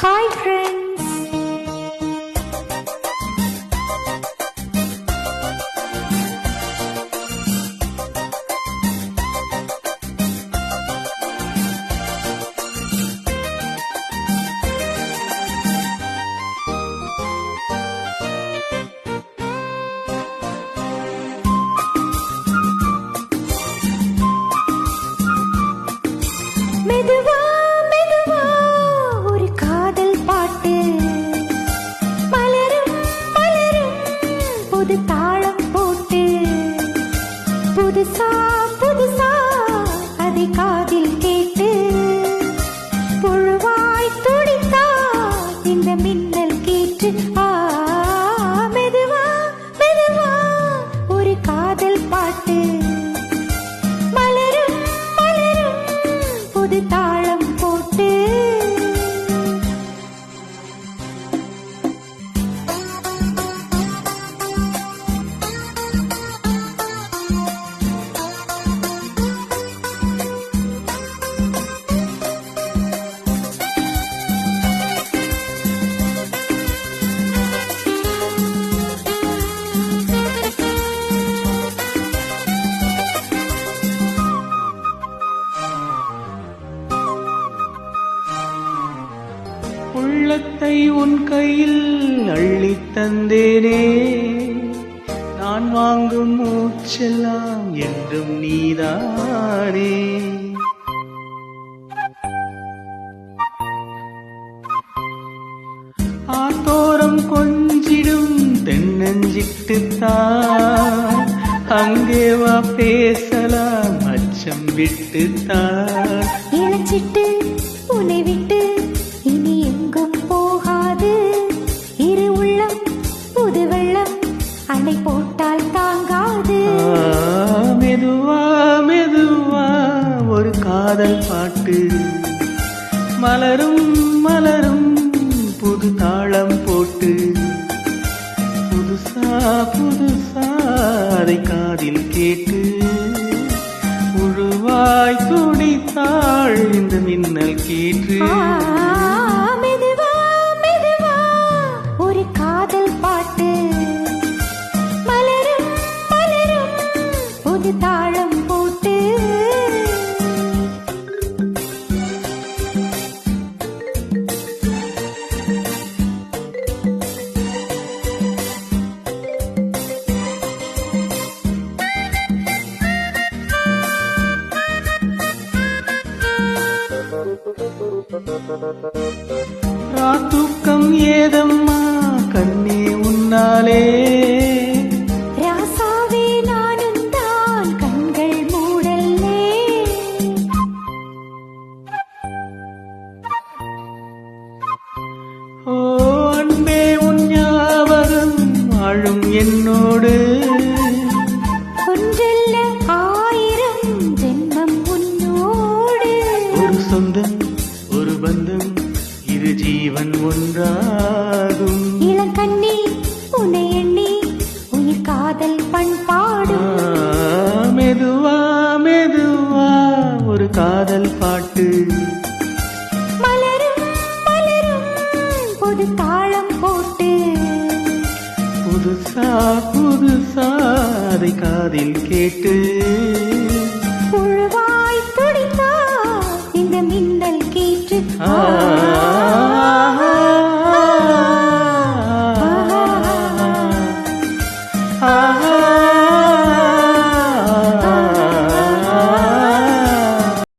Hi friends. மெதுவா மெதுவா ஒரு காதல் பாட்டு மலரும் மலரும் புது தாளம் போட்டு புதுசா புதுசா அதை காதில் கேட்டு புழுவாய் துடித்தா இந்த மின்னல் கேட்டு மெதுவா மெதுவா ஒரு காதல் பாட்டு மலரும் மலரும் புது தாளம் போட்டு உள்ளத்தை உன் கையில் அள்ளித் தந்தேனே, நான் வாங்கும் மூச்செல்லாம் என்றும் நீதானே. ஆத்தோரம் கொஞ்சிடும் தென்னஞ்சிட்டுத்தான், அங்கே வா பேசலாம் அச்சம் விட்டுத்தான். இளச்சிட்டு உன்னை விட்டு இனி எங்கும் போகாது, இரு உள்ளம் புது வெள்ளம் அணை போட்டால் தாங்காது. மெதுவா மெதுவா ஒரு காதல் பாட்டு மலரும் மலரும் புது தாளம் போட்டு புதுசா புதுசா அதை காதில் கேட்டு உழுவாய் துடித்தாள் இந்த மின்னல் கேட்டு. மெதுவா மெதுவா ஒரு காதல் பாட்டு மலரும் மலரும் புது தாளம் போட்டு. ராத்தூக்கம் ஏதம்மா கண்ணே உன்னாலே, ராசாவே நானும் தான் கண்கள் மூடல்லே. ஓ அன்பே உன் ஞாபகம் வாழும் என்னோடு, ஒன்றல்ல ஆயிரம் ஜென்மம் உன்னோடு. ஒரு சொந்தம் ஒரு பந்தம் இரு ஜீவன் ஒன்றாகும். இளங்கண்ணி உன்னை எண்ணி உயிர் காதல் பண்பாடும். மெதுவா மெதுவா ஒரு காதல் பாட்டு மலரும் மலரும் புது தாளம் போட்டு புதுசா புதுசா அதை காதில் கேட்டு